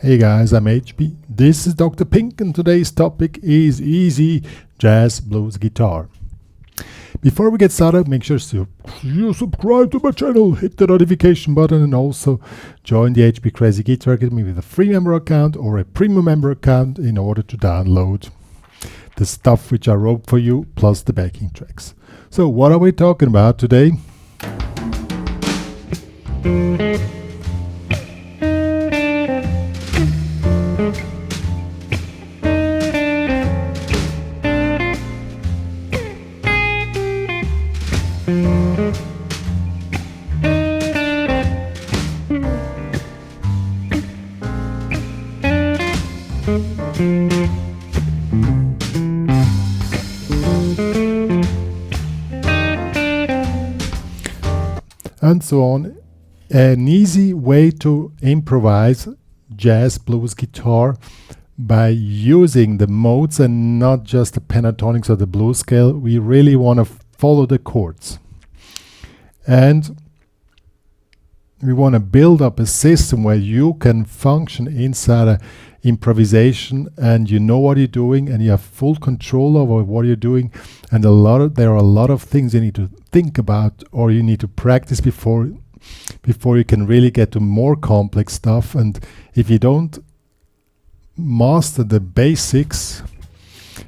Hey guys, I'm HP. This is Dr. Pink and today's topic is easy jazz blues guitar. Before we get started, make sure you subscribe to my channel, hit the notification button and also join the HPCrazy Guitar Academy with a free member account or a premium member account in order to download the stuff which I wrote for you plus the backing tracks. So what are we talking about today? And so on. An easy way to improvise jazz blues guitar by using the modes and not just the pentatonics or the blues scale. We really want to follow the chords. And we want to build up a system where you can function inside a improvisation and you know what you're doing and you have full control over what you're doing, and there are a lot of things you need to think about or you need to practice before you can really get to more complex stuff. And if you don't master the basics,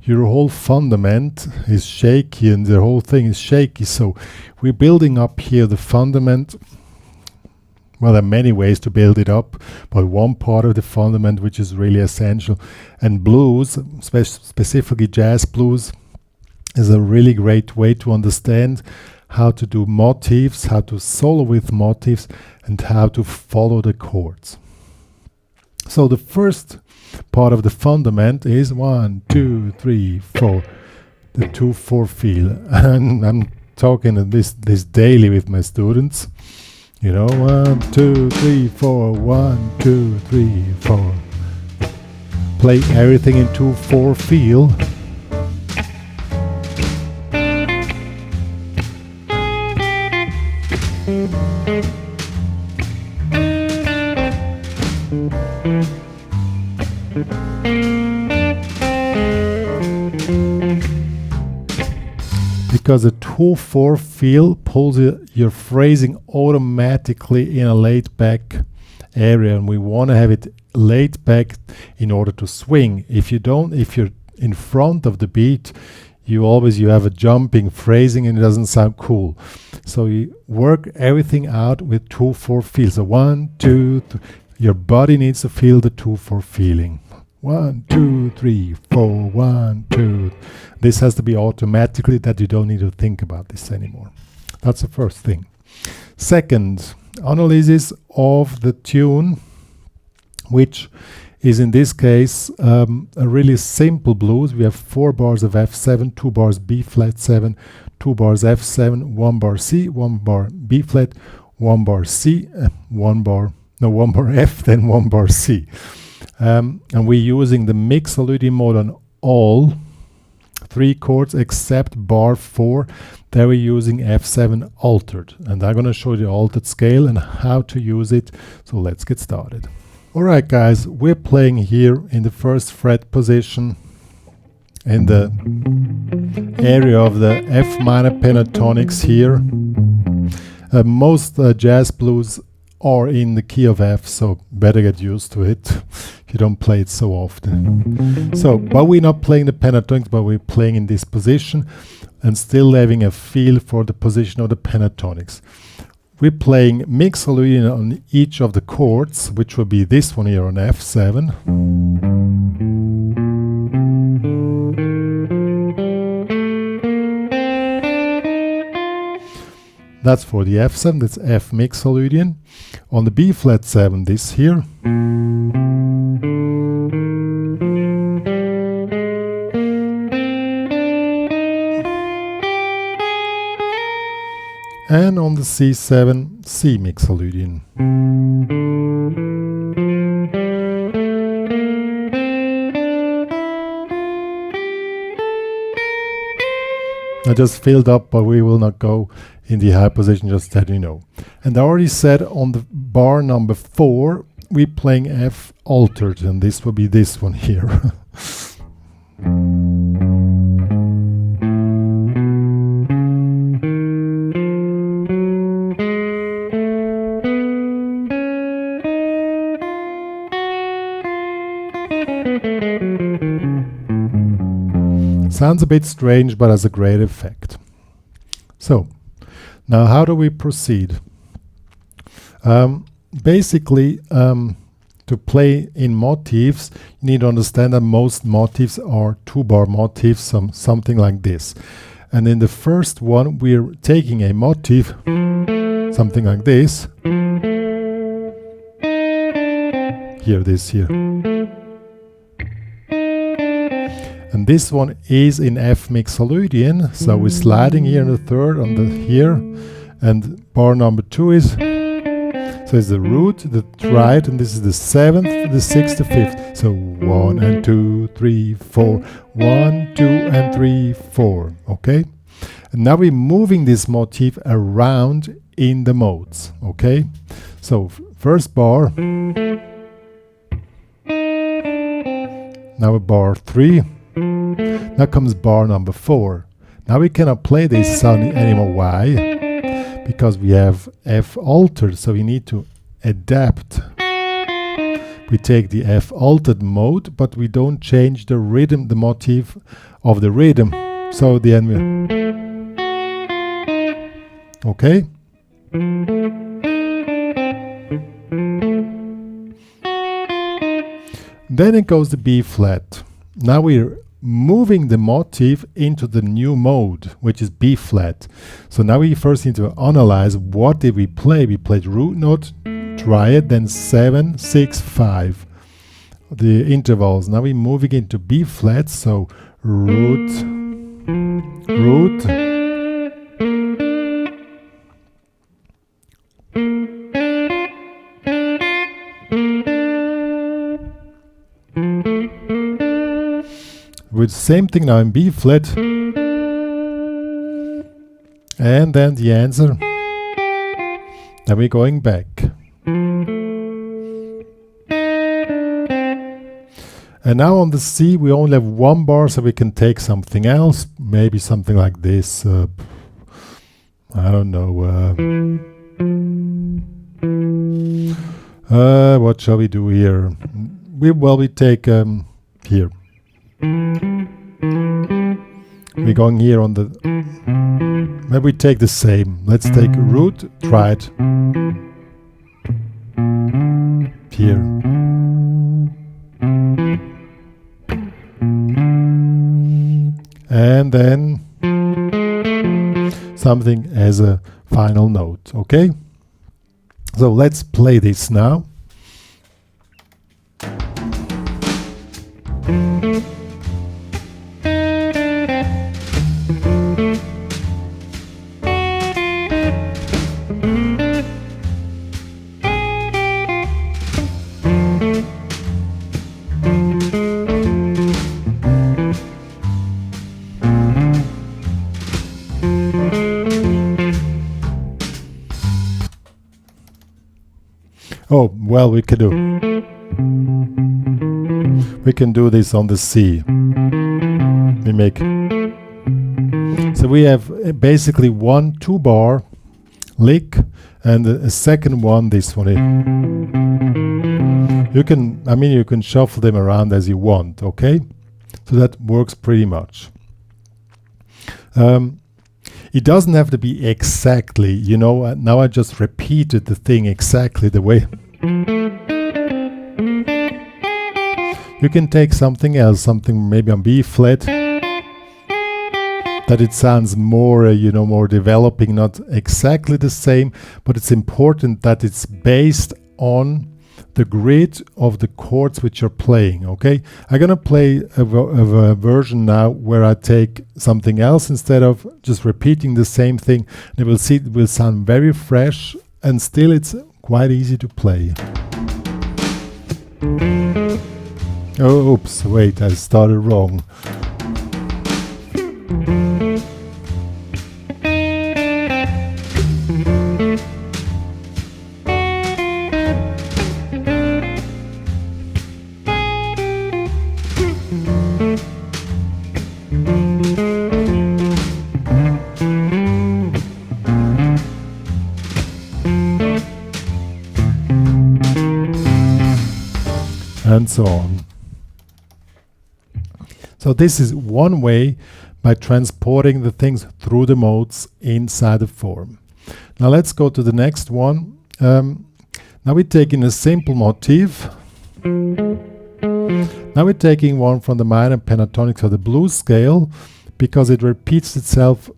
your whole fundament is shaky and the whole thing is shaky. So we're building up here the fundament. Well, there are many ways to build it up, but one part of the fundament which is really essential, and blues, specifically jazz blues, is a really great way to understand how to do motifs, how to solo with motifs, and how to follow the chords. So the first part of the fundament is 1, 2, 3, 4, the 2/4 feel. And I'm talking this daily with my students. You know, 1, 2, 3, 4, 1, 2, 3, 4. Play everything in 2/4 feel. Because the 2/4 feel pulls your phrasing automatically in a laid back area, and we want to have it laid back in order to swing. If you're in front of the beat, you have a jumping phrasing and it doesn't sound cool. So you work everything out with 2/4 feel. So 1, 2, 3. Your body needs to feel the 2/4 feeling. 1, 2, 3, 4, 1, 2. This has to be automatically, that you don't need to think about this anymore. That's the first thing. Second, analysis of the tune, which is in this case a really simple blues. We have 4 bars of F7, 2 bars B flat 7, 2 bars F7, 1 bar C, 1 bar B flat, 1 bar C, 1 bar F, then 1 bar C. And we're using the Mixolydian mode on all 3 chords except bar 4. There we're using F7 altered. And I'm going to show you the altered scale and how to use it. So let's get started. Alright guys, we're playing here in the first fret position in the area of the F minor pentatonics here. Most jazz blues are in the key of F, so better get used to it if you don't play it so often. So, but we're not playing the pentatonics, but we're playing in this position and still having a feel for the position of the pentatonics. We're playing Mixolydian on each of the chords, which will be this one here on F7. That's for the F7, that's F Mixolydian. On the B flat 7, this here. And on the C7, C Mixolydian. I just filled up, but we will not go in the high position, just that you know. And I already said on the bar number 4, we're playing F altered, and this will be this one here. Sounds a bit strange, but has a great effect. So, now how do we proceed? Basically, to play in motifs, you need to understand that most motifs are 2-bar motifs, something like this. And in the first one, we're taking a motif, something like this. Here, this here. And this one is in F mixolydian, so we're sliding here in the third on the here, and bar number 2 is, so it's the root, the triad, and this is the 7th, the 6th, the 5th. So 1 and 2, 3, 4, 1, 2 and 3, 4. Okay, and now we're moving this motif around in the modes. Okay, so first bar, now a bar 3. Now comes bar number 4. Now we cannot play this sound anymore. Why? Because we have F altered, so we need to adapt. We take the F altered mode, but we don't change the rhythm, the motif of the rhythm. So the end will. Okay? Then it goes to B flat. Now we're moving the motif into the new mode, which is B flat. So now we first need to analyze what did we play. We played root note, triad, then 7, 6, 5. The intervals. Now we're moving into B flat, so root, root, with same thing now in B flat, and then the answer. Then we're going back, and now on the C we only have 1 bar, so we can take something else, maybe something like this. I don't know. What shall we do here? We take here. We're going here on the, maybe we take the same. Let's take root, triad, here. And then something as a final note, okay? So let's play this now. Oh, well, we can do this on the C. We make, so we have basically 1 2-bar lick and a second one, this one. You can shuffle them around as you want, okay? So that works pretty much. It doesn't have to be exactly, you know, now I just repeated the thing exactly the way. You can take something else, something maybe on B flat, that it sounds more, you know, more developing, not exactly the same, but it's important that it's based on the grid of the chords which you're playing, okay? I'm gonna play a version now where I take something else instead of just repeating the same thing. And we'll see, it will sound very fresh, and still it's quite easy to play. Oh, oops, wait, I started wrong. and so on. So this is one way by transporting the things through the modes inside the form. Now let's go to the next one. Now we're taking a simple motif. Now we're taking one from the minor pentatonic, so the blues scale, because it repeats itself.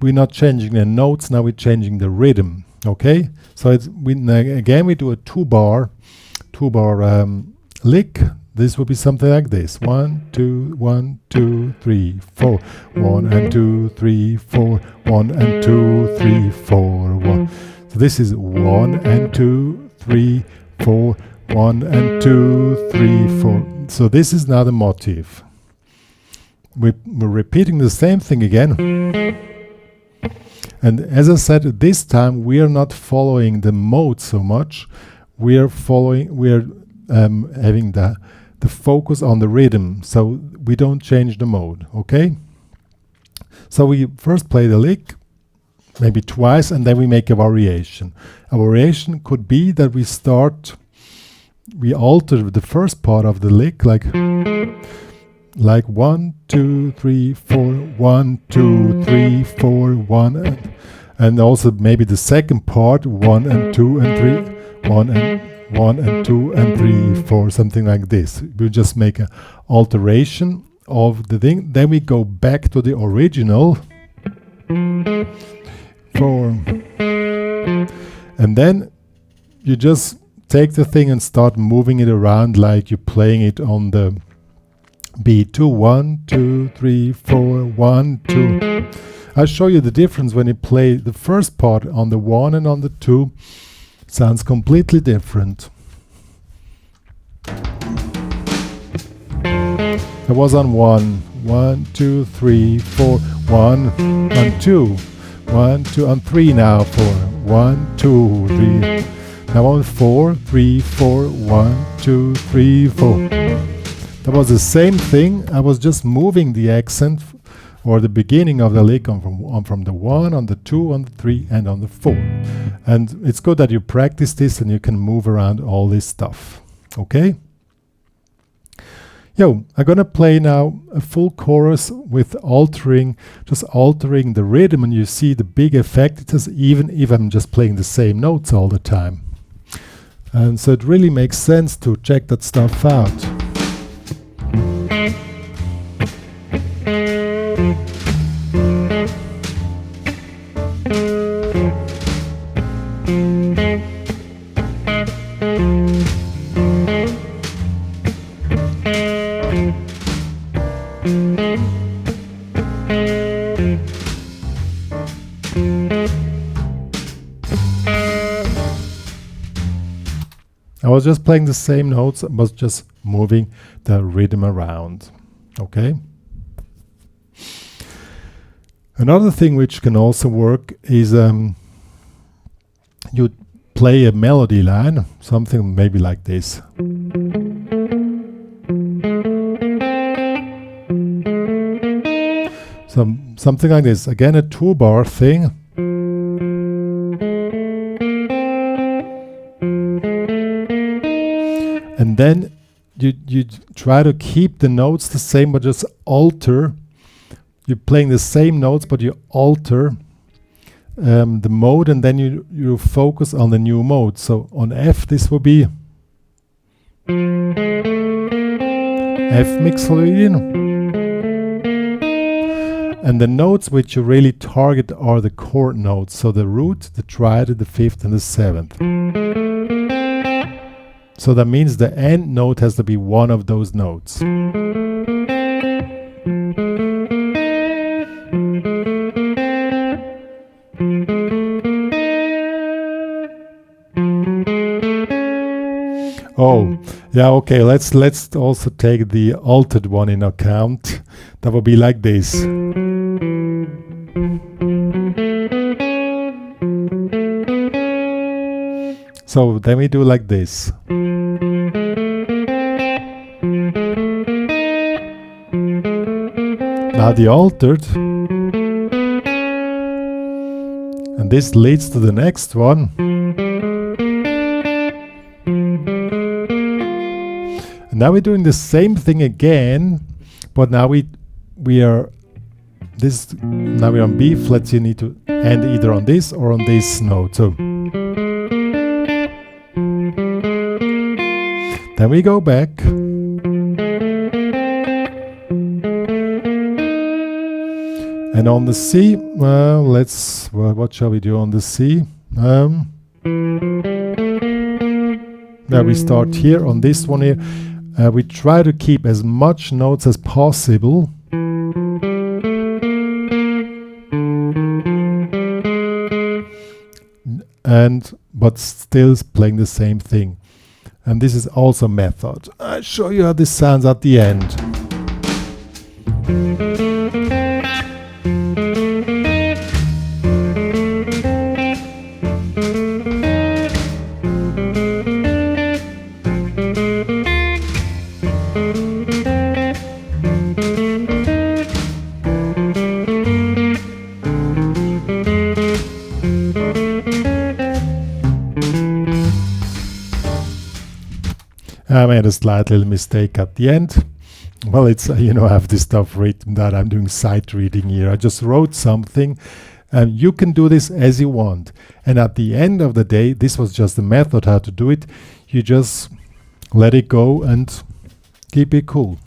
We're not changing the notes, now we're changing the rhythm. Okay, so again we do a two bar lick. This would be something like this: 1 2 1 2 3 4 1 and 2 3 4 1 and 2 3 4 1. So this is 1 and 2 3 4 1 and 2 3 4. So this is now the motif. We're repeating the same thing again. And as I said, this time we are not following the mode so much. We are having the focus on the rhythm, so we don't change the mode. Okay, so we first play the lick maybe twice, and then we make a variation. A variation could be that we alter the first part of the lick, like 1 2 3 4 1 2 3 4 1, and also maybe the second part 1 and 2 and 3 1 and 2 and 3 4, something like this. We just make an alteration of the thing, then we go back to the original form, and then you just take the thing and start moving it around like you're playing it on the beat. 1 2 3 4 1 2. I'll show you the difference when you play the first part on the 1 and on the 2. Sounds completely different. I was on 1 1 2 3 4 1 and 2 1 2 and 3 now. 4 1 2 3. Now on 4 3 4 1 2 3 4. That was the same thing. I was just moving the accent or the beginning of the lick from the 1 on the 2 on the 3 and on the 4. And it's good that you practice this and you can move around all this stuff. Okay? I'm gonna play now a full chorus with just altering the rhythm, and you see the big effect it has even if I'm just playing the same notes all the time. And so it really makes sense to check that stuff out. I was just playing the same notes, I was just moving the rhythm around. Okay? Another thing which can also work is you play a melody line, something maybe like this. Something like this. Again, a 2-bar thing. And then you try to keep the notes the same, but just alter. You're playing the same notes, but you alter the mode, and then you focus on the new mode. So on F, this will be F Mixolydian. And the notes which you really target are the chord notes. So the root, the triad, the 5th, and the 7th. So that means the end note has to be one of those notes. Oh, yeah, okay, let's also take the altered one in account. That will be like this. So then we do like this. Now the altered, and this leads to the next one. And Now we're doing the same thing again, but now we are this. Now we're on B flat. You need to end either on this or on this note. So then we go back. And on the C, well, what shall we do on the C? Now we start here on this one here. We try to keep as much notes as possible. But still playing the same thing. And this is also method. I'll show you how this sounds at the end. I made a slight little mistake at the end. Well, it's, you know, I have this stuff written that I'm doing sight reading here. I just wrote something. You can do this as you want. And at the end of the day, this was just a method how to do it. You just let it go and keep it cool.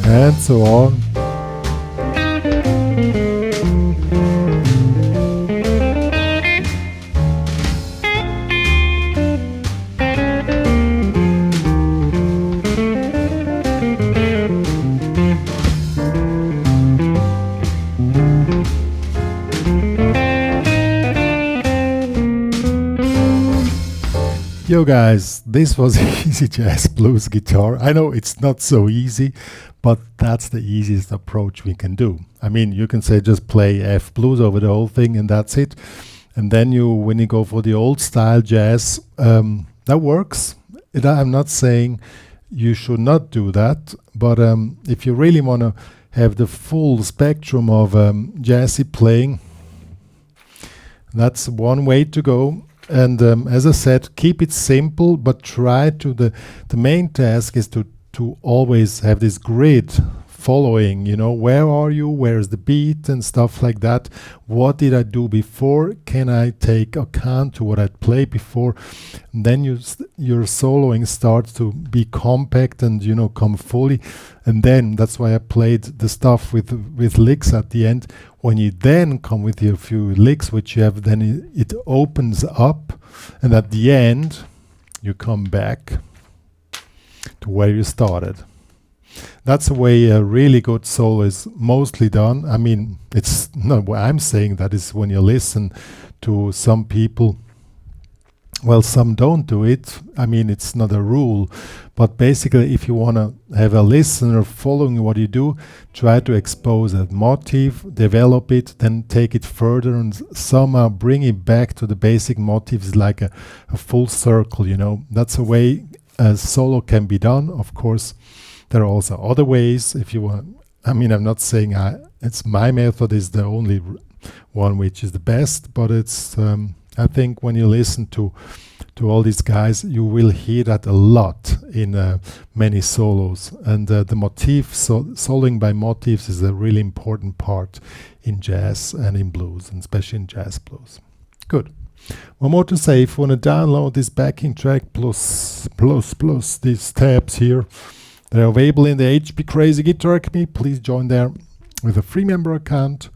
And so on. Yo guys, this was easy jazz blues guitar. I know it's not so easy, but that's the easiest approach we can do. I mean, you can say just play F blues over the whole thing and that's it. And then when you go for the old style jazz, that works. I'm not saying you should not do that, but if you really want to have the full spectrum of jazzy playing, that's one way to go. And as I said, keep it simple, but try to the main task is to always have this grid following, you know, where are you, where's the beat and stuff like that. What did I do before? Can I take account to what I played before? And then your soloing starts to be compact and, you know, come fully. And then that's why I played the stuff with licks at the end. When you then come with your few licks, which you have, then it opens up, and at the end you come back to where you started. That's the way a really good solo is mostly done. I mean, it's not what I'm saying, that is when you listen to some people. Well, some don't do it. I mean, it's not a rule. But basically, if you want to have a listener following what you do, try to expose a motif, develop it, then take it further and somehow bring it back to the basic motifs, like a full circle, you know. That's a way a solo can be done. Of course, there are also other ways if you want. I mean, I'm not saying it's my method is the only one which is the best, but it's I think when you listen to all these guys, you will hear that a lot in many solos. And the motif, soloing by motifs is a really important part in jazz and in blues, and especially in jazz blues. Good. One more to say, if you want to download this backing track plus these tabs here, they're available in the HPCrazy Guitar Academy. Please join there with a free member account.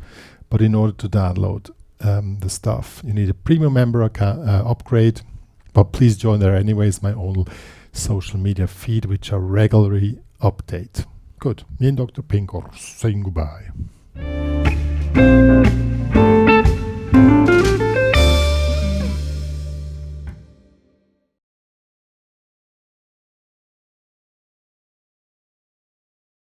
But in order to download the stuff. You need a premium member upgrade, but please join there anyways, my own social media feed, which I regularly update. Good. Me and Dr. Pink are saying goodbye.